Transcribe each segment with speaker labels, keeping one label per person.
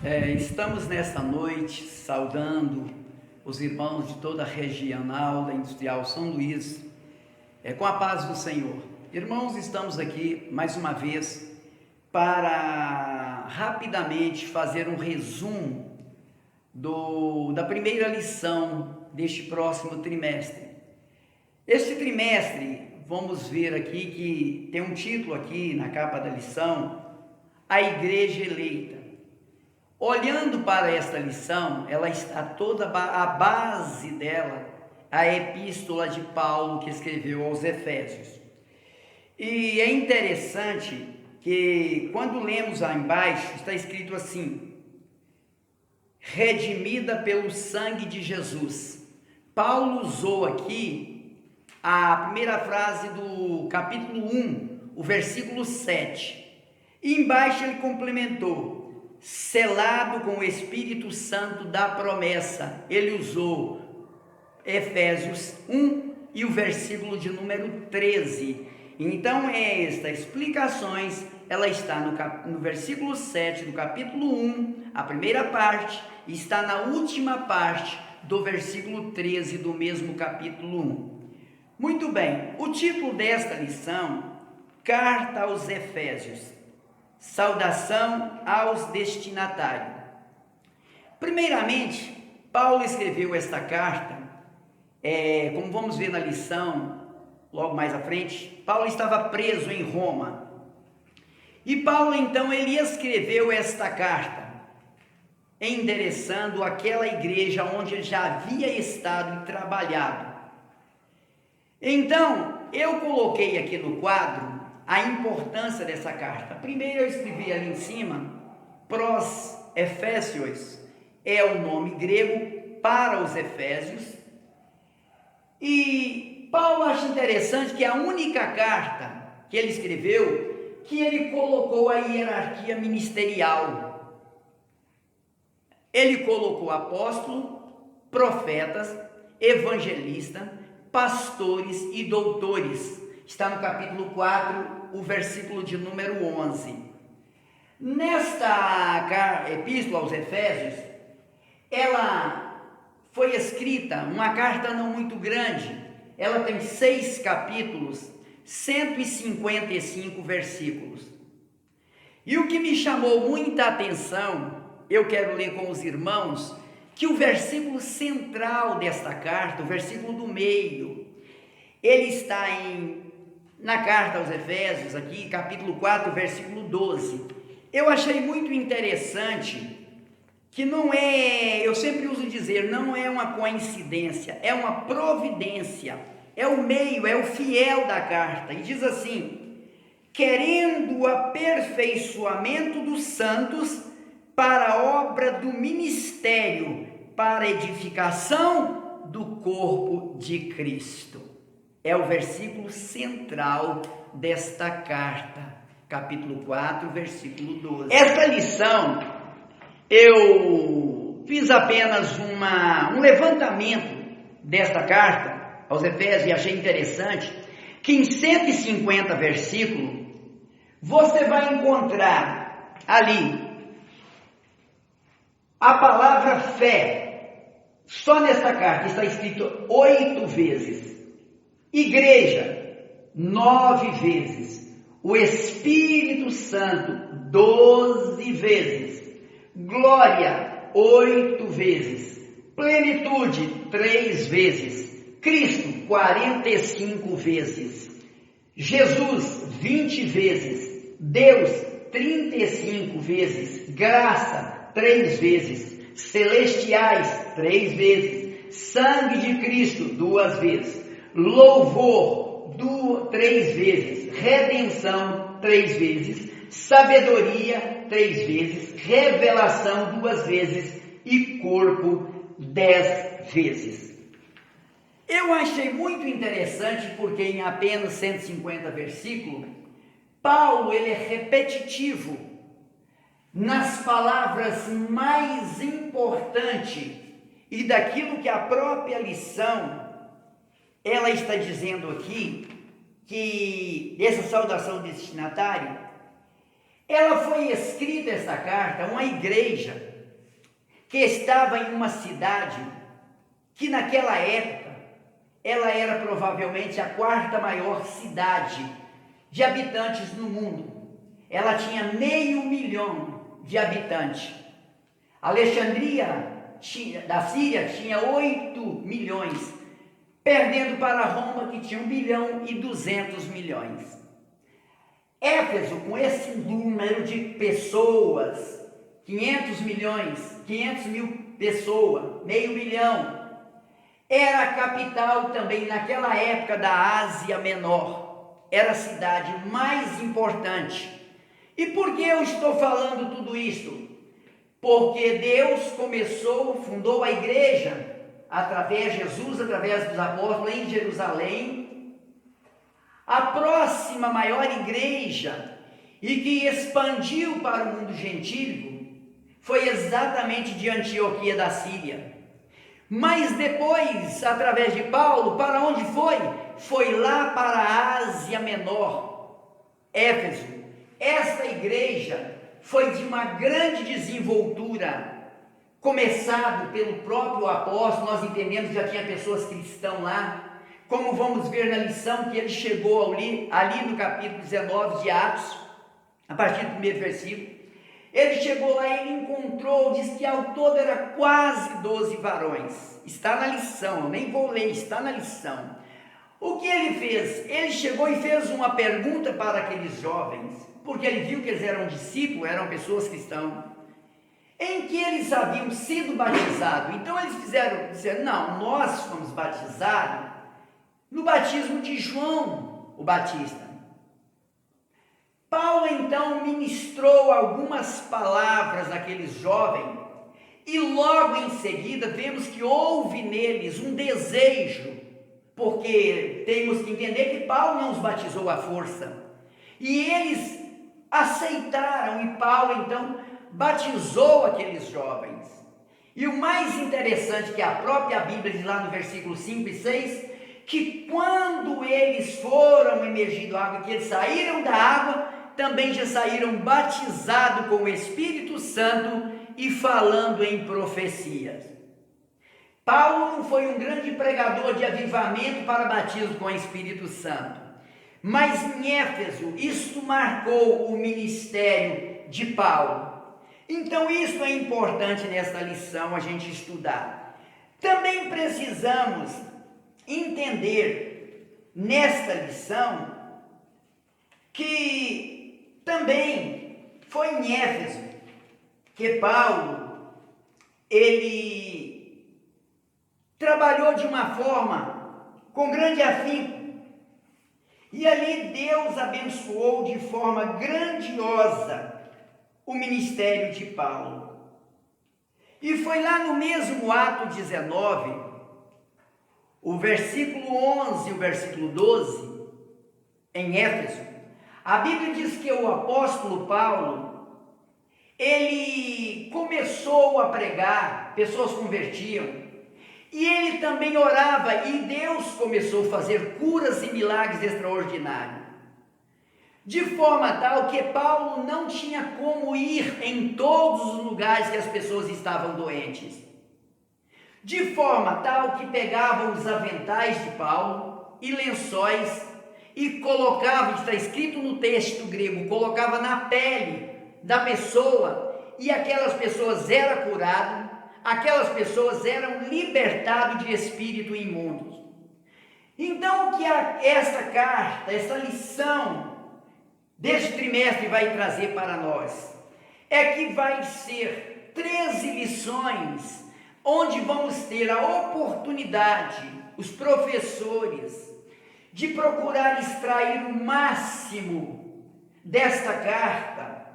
Speaker 1: Estamos nesta noite saudando os irmãos de toda a regional da Industrial São Luís, com a paz do Senhor. Irmãos, estamos aqui mais uma vez para rapidamente fazer um resumo da primeira lição deste próximo trimestre. Este trimestre, vamos ver aqui que tem um título aqui na capa da lição: A Igreja Eleita. Olhando para esta lição, ela está toda, a base dela, a epístola de Paulo que escreveu aos Efésios. E é interessante que quando lemos lá embaixo, está escrito assim: redimida pelo sangue de Jesus. Paulo usou aqui a primeira frase do capítulo 1, o versículo 7. E embaixo ele complementou: selado com o Espírito Santo da promessa. Ele usou Efésios 1 e o versículo de número 13. Então, estas explicações, ela está no versículo 7 do capítulo 1, a primeira parte, e está na última parte do versículo 13 do mesmo capítulo 1. Muito bem, o título desta lição: Carta aos Efésios. Saudação aos destinatários. Primeiramente, Paulo escreveu esta carta, como vamos ver na lição, logo mais à frente. Paulo estava preso em Roma. E Paulo, então, ele escreveu esta carta, endereçando aquela igreja onde ele já havia estado e trabalhado. Então, eu coloquei aqui no quadro a importância dessa carta. Primeiro eu escrevi ali em cima, pros Efésios, é o nome grego para os Efésios. E Paulo acha interessante que a única carta que ele escreveu, que ele colocou a hierarquia ministerial. Ele colocou apóstolo, profetas, evangelista, pastores e doutores. Está no capítulo 4, o versículo de número 11. Nesta epístola aos Efésios, ela foi escrita, uma carta não muito grande. Ela tem 6 capítulos, 155 versículos. E o que me chamou muita atenção, eu quero ler com os irmãos, que o versículo central desta carta, o versículo do meio, ele está na carta aos Efésios, aqui, capítulo 4, versículo 12. Eu achei muito interessante que não é, eu sempre uso dizer, não é uma coincidência, é uma providência, é o meio, é o fiel da carta. E diz assim: querendo o aperfeiçoamento dos santos para a obra do ministério, para a edificação do corpo de Cristo. É o versículo central desta carta, capítulo 4, versículo 12. Esta lição, eu fiz apenas um levantamento desta carta aos Efésios e achei interessante que em 150 versículos, você vai encontrar ali a palavra fé. Só nesta carta está escrito 8 vezes. Igreja, 9 vezes. O Espírito Santo, 12 vezes. Glória, 8 vezes. Plenitude, 3 vezes. Cristo, 45 vezes. Jesus, 20 vezes. Deus, 35 vezes. Graça, 3 vezes. Celestiais, 3 vezes. Sangue de Cristo, 2 vezes. Louvor, 3 vezes. Redenção, 3 vezes. Sabedoria, 3 vezes. Revelação, 2 vezes. E corpo, 10 vezes. Eu achei muito interessante porque em apenas 150 versículos, Paulo ele é repetitivo nas palavras mais importantes e daquilo que a própria lição ela está dizendo aqui, que essa saudação destinatária, ela foi escrita, essa carta, a uma igreja que estava em uma cidade que naquela época ela era provavelmente a quarta maior cidade de habitantes no mundo. Ela tinha 500.000 de habitantes. Alexandria da Síria tinha 8 milhões, perdendo para Roma, que tinha 1.200.000.000. Éfeso, com esse número de pessoas, 500 mil pessoas, 500.000, era a capital também naquela época da Ásia Menor, era a cidade mais importante. E por que eu estou falando tudo isso? Porque Deus fundou a igreja, Jesus, através dos apóstolos, em Jerusalém, a próxima maior igreja, e que expandiu para o mundo gentílico, foi exatamente de Antioquia da Síria. Mas depois, através de Paulo, para onde foi? Foi lá para a Ásia Menor, Éfeso. Esta igreja foi de uma grande desenvoltura, começado pelo próprio apóstolo. Nós entendemos que já tinha pessoas cristãs lá, como vamos ver na lição que ele chegou ali no capítulo 19 de Atos, a partir do primeiro versículo. Ele chegou lá e ele encontrou, diz que ao todo era quase 12 varões. Está na lição, eu nem vou ler, está na lição. O que ele fez? Ele chegou e fez uma pergunta para aqueles jovens, porque ele viu que eles eram discípulos, eram pessoas cristãs, em que eles haviam sido batizados. Então eles disseram, não, nós fomos batizados no batismo de João o Batista. Paulo então ministrou algumas palavras àqueles jovens, e logo em seguida vemos que houve neles um desejo, porque temos que entender que Paulo não os batizou à força, e eles aceitaram, e Paulo então batizou aqueles jovens. E o mais interessante que a própria Bíblia diz lá no versículo 5 e 6, que quando eles foram emergindo da água, que eles saíram da água, também já saíram batizados com o Espírito Santo e falando em profecias. Paulo não foi um grande pregador de avivamento para batismo com o Espírito Santo, mas em Éfeso isto marcou o ministério de Paulo. Então isso é importante nesta lição a gente estudar. Também precisamos entender nesta lição que também foi em Éfeso que Paulo, ele trabalhou de uma forma com grande afinco, e ali Deus abençoou de forma grandiosa o ministério de Paulo. E foi lá no mesmo Ato 19, o versículo 11 e o versículo 12, em Éfeso, a Bíblia diz que o apóstolo Paulo, ele começou a pregar, pessoas convertiam, e ele também orava, e Deus começou a fazer curas e milagres extraordinários, de forma tal que Paulo não tinha como ir em todos os lugares que as pessoas estavam doentes, de forma tal que pegavam os aventais de Paulo e lençóis, e colocava, está escrito no texto grego, colocava na pele da pessoa, e aquelas pessoas eram curadas, aquelas pessoas eram libertadas de espírito imundos. Então o que esta carta, essa lição deste trimestre vai trazer para nós, é que vai ser 13 lições, onde vamos ter a oportunidade, os professores, de procurar extrair o máximo desta carta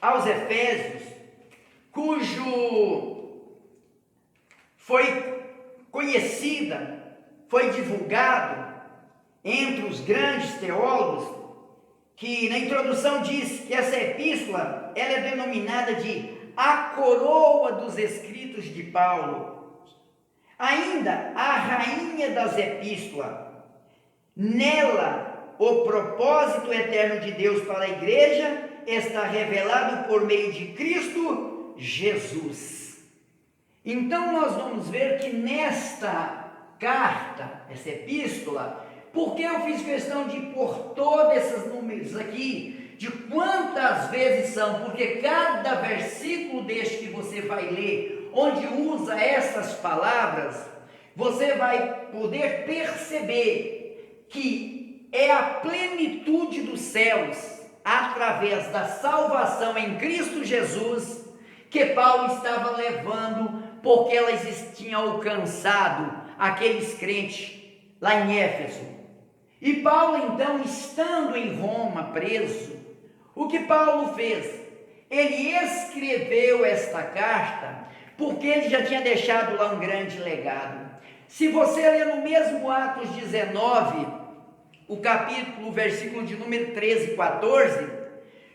Speaker 1: aos Efésios, cujo foi conhecida, foi divulgado entre os grandes teólogos, que na introdução diz que essa epístola ela é denominada de a coroa dos escritos de Paulo. Ainda a rainha das epístolas, nela o propósito eterno de Deus para a igreja está revelado por meio de Cristo Jesus. Então nós vamos ver que nesta carta, essa epístola, porque eu fiz questão de pôr todos esses números aqui, de quantas vezes são, porque cada versículo deste que você vai ler, onde usa essas palavras, você vai poder perceber que é a plenitude dos céus, através da salvação em Cristo Jesus, que Paulo estava levando, porque elas tinham alcançado aqueles crentes lá em Éfeso. E Paulo, então, estando em Roma, preso, o que Paulo fez? Ele escreveu esta carta, porque ele já tinha deixado lá um grande legado. Se você ler no mesmo Atos 19, o capítulo, o versículo de número 13 e 14,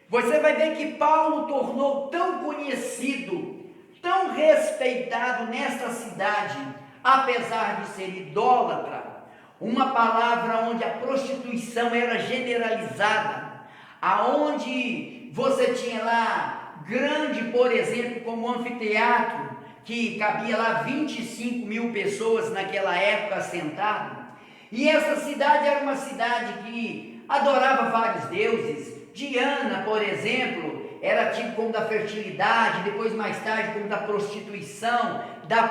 Speaker 1: você vai ver que Paulo tornou tão conhecido, tão respeitado nesta cidade, apesar de ser idólatra, uma palavra onde a prostituição era generalizada, aonde você tinha lá grande, por exemplo, como um anfiteatro, que cabia lá 25 mil pessoas naquela época sentado, e essa cidade era uma cidade que adorava vários deuses. Diana, por exemplo, era tipo como da fertilidade, depois mais tarde como da prostituição, da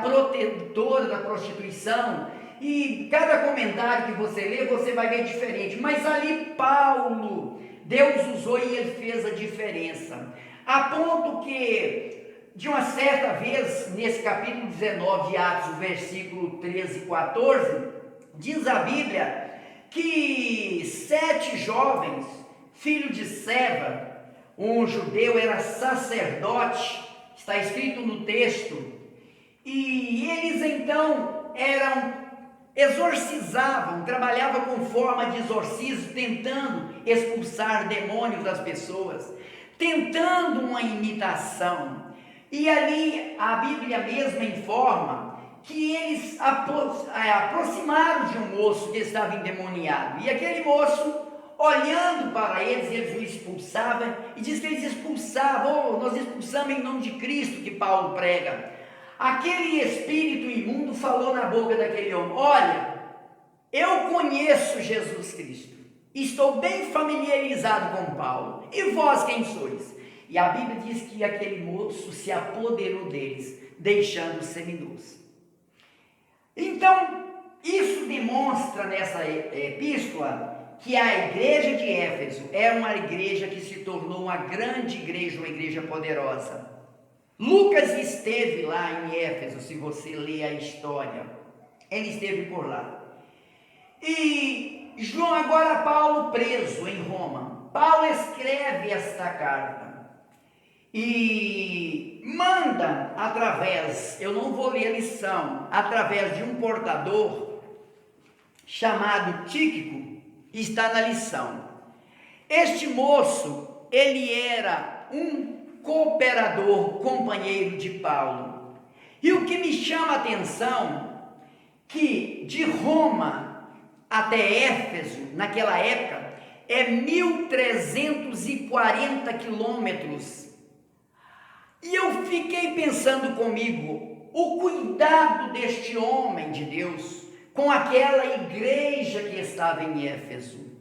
Speaker 1: protetora da prostituição, e cada comentário que você lê, você vai ver diferente, mas ali Paulo, Deus usou e ele fez a diferença, a ponto que, de uma certa vez, nesse capítulo 19 de Atos, o versículo 13 e 14, diz a Bíblia que 7 jovens, filhos de Seva, um judeu, era sacerdote, está escrito no texto, e eles então exorcizavam, trabalhavam com forma de exorcismo, tentando expulsar demônios das pessoas, tentando uma imitação. E ali a Bíblia mesma informa que eles aproximaram de um moço que estava endemoniado, e aquele moço, olhando para eles o expulsava, e diz que eles expulsavam, nós expulsamos em nome de Cristo, que Paulo prega. Aquele espírito imundo falou na boca daquele homem: olha, eu conheço Jesus Cristo, estou bem familiarizado com Paulo, e vós quem sois? E a Bíblia diz que aquele moço se apoderou deles, deixando-os seminus. Então, isso demonstra nessa epístola que a igreja de Éfeso é uma igreja que se tornou uma grande igreja, uma igreja poderosa. Lucas esteve lá em Éfeso, se você ler a história, ele esteve por lá. E João, agora Paulo preso em Roma, Paulo escreve esta carta e manda através, eu não vou ler a lição, através de um portador chamado Tíquico, está na lição. Este moço, ele era um cooperador, companheiro de Paulo. E o que me chama a atenção, que de Roma até Éfeso, naquela época, é 1.340 quilômetros. E eu fiquei pensando comigo, o cuidado deste homem de Deus com aquela igreja que estava em Éfeso.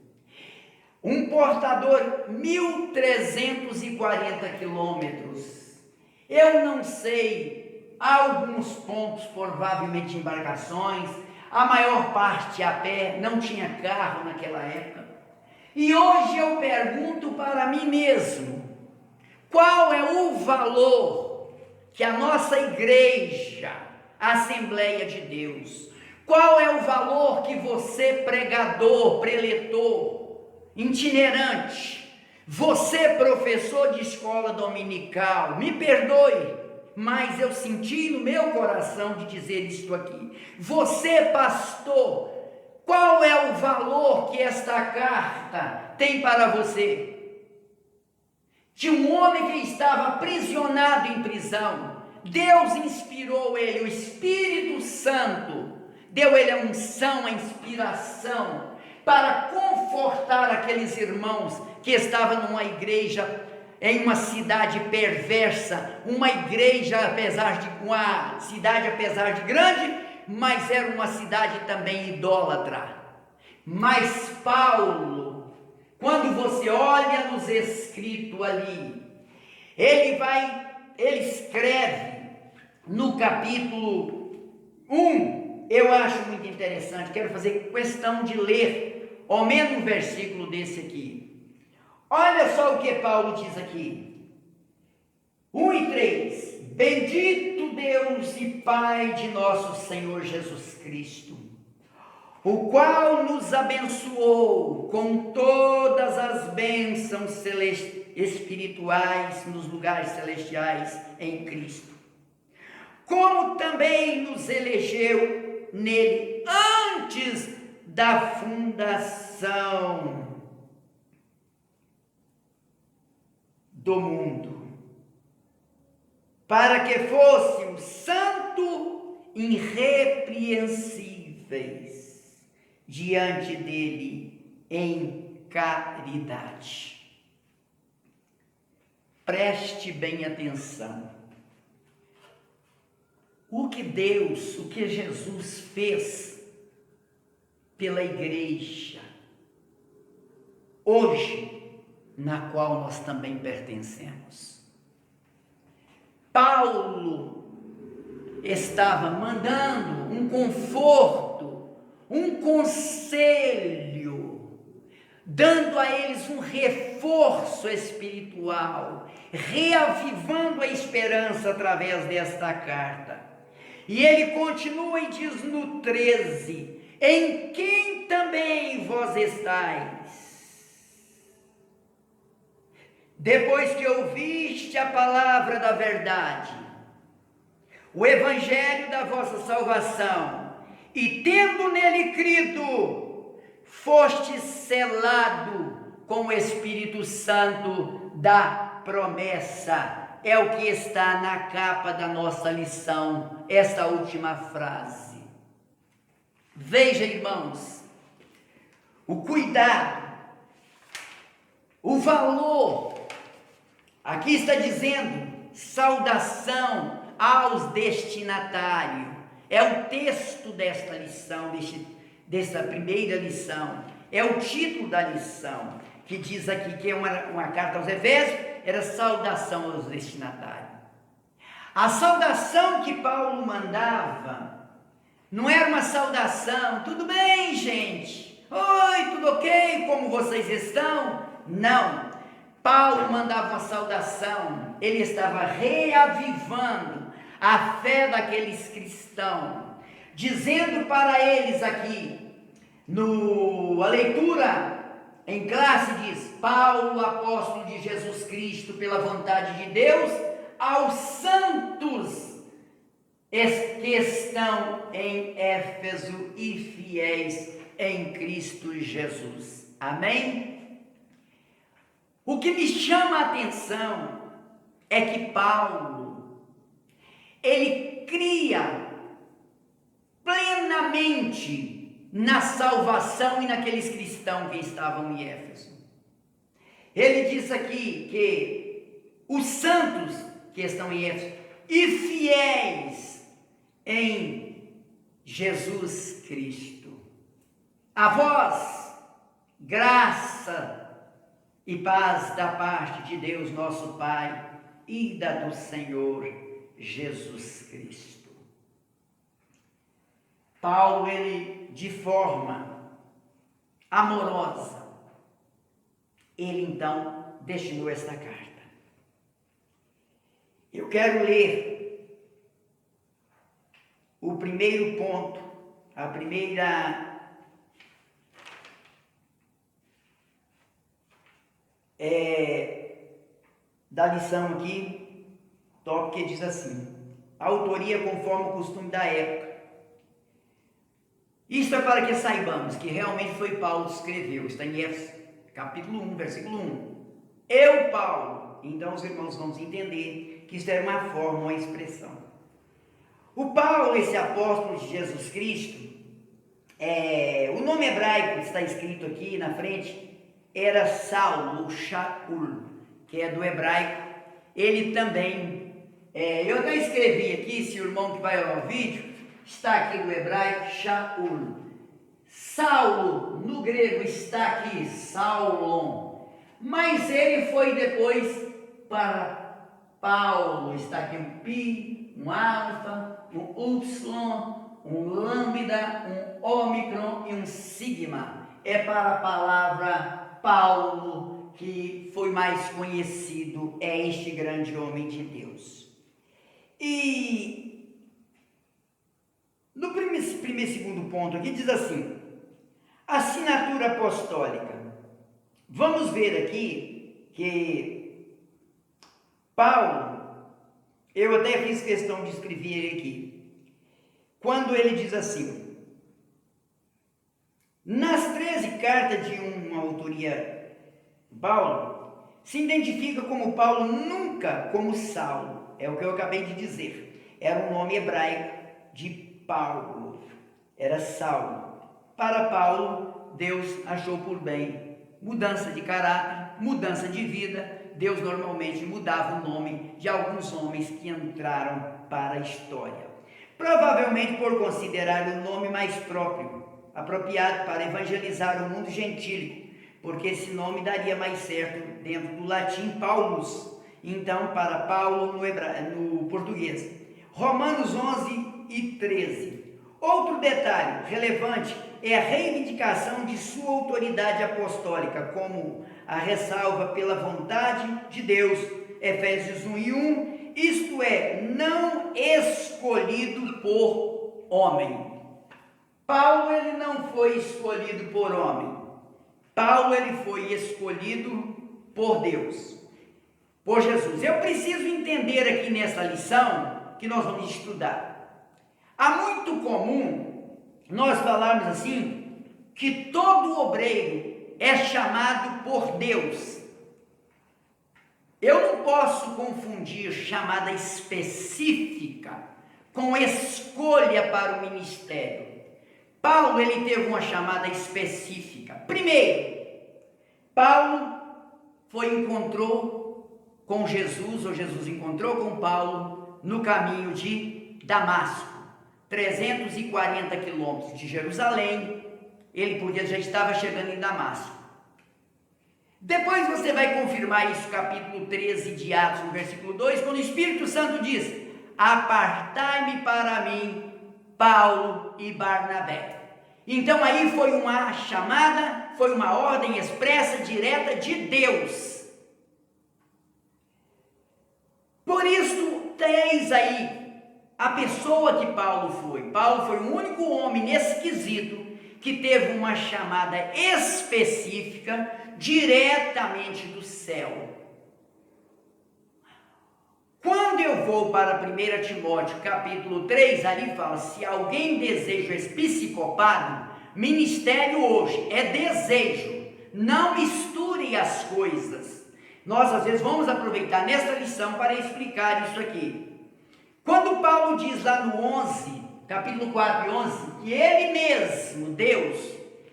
Speaker 1: Um portador, 1.340 quilômetros. Eu não sei, alguns pontos, provavelmente embarcações, a maior parte a pé, não tinha carro naquela época. E hoje eu pergunto para mim mesmo, qual é o valor que a nossa igreja, a Assembleia de Deus, qual é o valor que você, pregador, preletor, itinerante, você, professor de escola dominical, me perdoe, mas eu senti no meu coração de dizer isto aqui, você, pastor, qual é o valor que esta carta tem para você? De um homem que estava aprisionado em prisão, Deus inspirou ele, o Espírito Santo deu ele a unção, a inspiração, para confortar aqueles irmãos que estavam numa igreja em uma cidade perversa, uma cidade apesar de grande, mas era uma cidade também idólatra. Mas Paulo, quando você olha nos escritos ali, ele escreve no capítulo 1, eu acho muito interessante, quero fazer questão de ler ao menos um versículo desse aqui. Olha só o que Paulo diz aqui, 1 e 3, bendito Deus e Pai de nosso Senhor Jesus Cristo, o qual nos abençoou com todas as bênçãos espirituais nos lugares celestiais em Cristo, como também nos elegeu nele antes da fundação do mundo, para que fôssemos santos, irrepreensíveis diante dele em caridade. Preste bem atenção. O que Jesus fez pela igreja, hoje, na qual nós também pertencemos. Paulo estava mandando um conforto, um conselho, dando a eles um reforço espiritual, reavivando a esperança através desta carta. E ele continua e diz no 13, em quem também vós estáis, depois que ouviste a palavra da verdade, o evangelho da vossa salvação, e tendo nele crido, foste selado com o Espírito Santo da promessa. É o que está na capa da nossa lição, essa última frase. Veja, irmãos, o cuidado, o valor. Aqui está dizendo saudação aos destinatários. É o texto desta lição, desta primeira lição. É o título da lição, que diz aqui que é uma carta aos Efésios, era saudação aos destinatários. A saudação que Paulo mandava não era uma saudação, tudo bem, gente? Oi, tudo ok? Como vocês estão? Não. Paulo mandava uma saudação, ele estava reavivando a fé daqueles cristãos, dizendo para eles aqui, a leitura em classe diz, Paulo, apóstolo de Jesus Cristo, pela vontade de Deus, aos santos que estão em Éfeso e fiéis em Cristo Jesus. Amém? O que me chama a atenção é que Paulo, ele cria plenamente na salvação e naqueles cristãos que estavam em Éfeso. Ele diz aqui que os santos que estão em Éfeso e fiéis em Jesus Cristo. A vós, graça e paz da parte de Deus nosso Pai e da do Senhor Jesus Cristo. Paulo, ele de forma amorosa, ele então destinou esta carta. Eu quero ler o primeiro ponto, a primeira da lição aqui, que diz assim, a autoria conforme o costume da época. Isto é para que saibamos que realmente foi Paulo que escreveu, está em Efésios, capítulo 1, versículo 1. Eu, Paulo, então os irmãos vão entender que isto era uma forma, uma expressão. O Paulo, esse apóstolo de Jesus Cristo, o nome hebraico que está escrito aqui na frente, era Saulo, ou Shaul, que é do hebraico, ele também, eu até escrevi aqui, se o irmão que vai olhar o vídeo, está aqui do hebraico, Shaul. Saulo, no grego, está aqui, Saulon, mas ele foi depois para Paulo, está aqui um pi, um alfa, um y, um lambda, um ômicron e um sigma. É para a palavra Paulo que foi mais conhecido, é este grande homem de Deus. E no segundo ponto aqui diz assim, assinatura apostólica. Vamos ver aqui que Paulo, eu até fiz questão de escrever ele aqui, quando ele diz assim, nas 13 cartas de uma autoria, Paulo se identifica como Paulo, nunca como Saulo, é o que eu acabei de dizer, era um nome hebraico de Paulo, era Saulo. Para Paulo, Deus achou por bem mudança de caráter, mudança de vida. Deus normalmente mudava o nome de alguns homens que entraram para a história, provavelmente por considerar o nome mais próprio, apropriado para evangelizar o mundo gentílico, porque esse nome daria mais certo dentro do latim Paulus, então para Paulo no português. Romanos 11 e 13. Outro detalhe relevante é a reivindicação de sua autoridade apostólica, como a ressalva pela vontade de Deus, Efésios 1 e 1, isto é, não escolhido por homem. Paulo, ele não foi escolhido por homem. Paulo, ele foi escolhido por Deus, por Jesus. Eu preciso entender aqui nessa lição que nós vamos estudar. Há muito comum nós falarmos assim, que todo obreiro é chamado por Deus. Eu não posso confundir chamada específica com escolha para o ministério. Paulo, ele teve uma chamada específica. Primeiro, Paulo encontrou com Jesus, ou Jesus encontrou com Paulo no caminho de Damasco. 340 quilômetros de Jerusalém, ele já estava chegando em Damasco. Depois você vai confirmar isso, capítulo 13 de Atos, no versículo 2, quando o Espírito Santo diz, apartai-me para mim, Paulo e Barnabé. Então aí foi uma chamada, foi uma ordem expressa, direta de Deus. Por isso, eis aí a pessoa que Paulo foi. Paulo foi o único homem nesse quesito que teve uma chamada específica diretamente do céu. Quando eu vou para 1 Timóteo capítulo 3, ali fala, se alguém deseja episcopado, ministério hoje é desejo, não misture as coisas. Nós às vezes vamos aproveitar nesta lição para explicar isso aqui. Quando Paulo diz lá no 11, capítulo 4 e 11, que ele mesmo, Deus,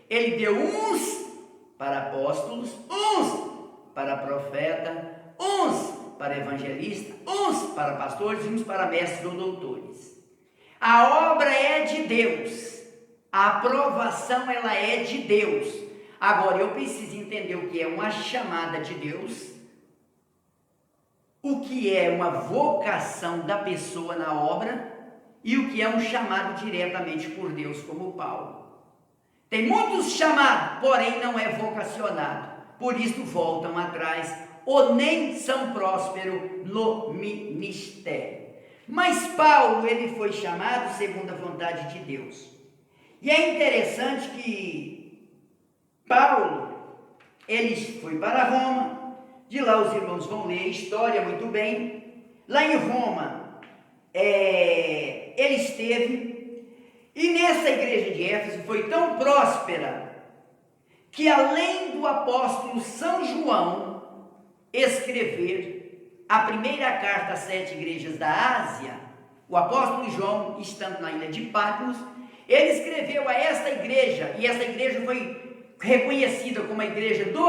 Speaker 1: ele deu uns para apóstolos, uns para profeta, uns para evangelista, uns para pastores e uns para mestres ou doutores. A obra é de Deus, a aprovação ela é de Deus. Agora eu preciso entender o que é uma chamada de Deus, o que é uma vocação da pessoa na obra e o que é um chamado diretamente por Deus, como Paulo. Tem muitos chamados, porém não é vocacionado, por isso voltam atrás ou nem são prósperos no ministério. Mas Paulo, ele foi chamado segundo a vontade de Deus. E é interessante que Paulo, ele foi para Roma. De lá os irmãos vão ler a história muito bem. Lá em Roma, ele esteve, e nessa igreja de Éfeso foi tão próspera, que além do apóstolo São João escrever a primeira carta às 7 igrejas da Ásia, o apóstolo João, estando na ilha de Patmos, ele escreveu a esta igreja, e essa igreja foi reconhecida como a igreja do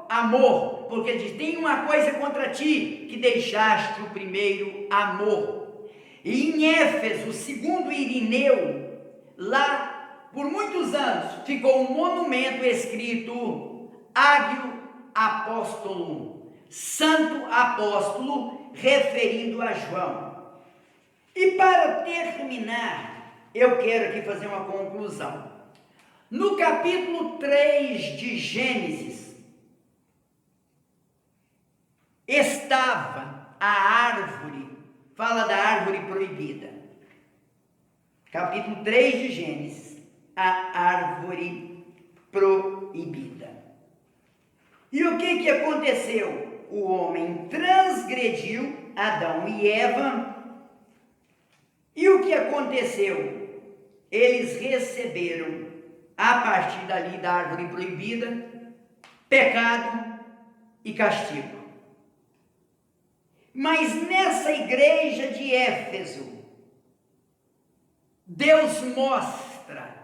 Speaker 1: amor, porque ele diz: tem uma coisa contra ti, que deixaste o primeiro amor. E em Éfeso, segundo Irineu, lá por muitos anos ficou um monumento escrito Ágio Apóstolo, Santo Apóstolo, referindo a João. E para terminar, eu quero aqui fazer uma conclusão. No capítulo 3 de Gênesis, estava a árvore, fala da árvore proibida. Capítulo 3 de Gênesis, a árvore proibida. E o que aconteceu? O homem transgrediu, Adão e Eva. E o que aconteceu? Eles receberam, a partir dali da árvore proibida, pecado e castigo. Mas nessa igreja de Éfeso, Deus mostra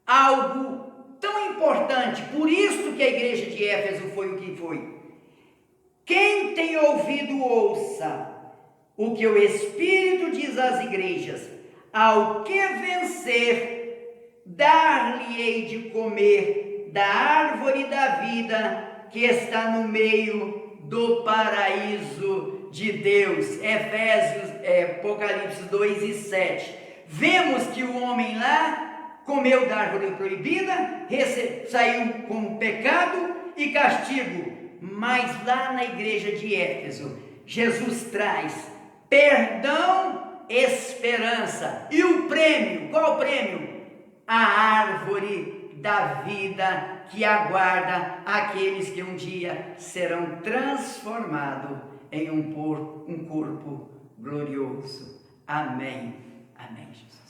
Speaker 1: algo tão importante, por isso que a igreja de Éfeso foi o que foi. Quem tem ouvido, ouça o que o Espírito diz às igrejas: ao que vencer, dar-lhe-ei de comer da árvore da vida que está no meio do paraíso de Deus. Apocalipse 2:7. Vemos que o homem lá comeu da árvore proibida, saiu com pecado e castigo. Mas lá na igreja de Éfeso, Jesus traz perdão, esperança. E o prêmio, qual o prêmio? A árvore da vida que aguarda aqueles que um dia serão transformados em um corpo glorioso. Amém. Amém, Jesus.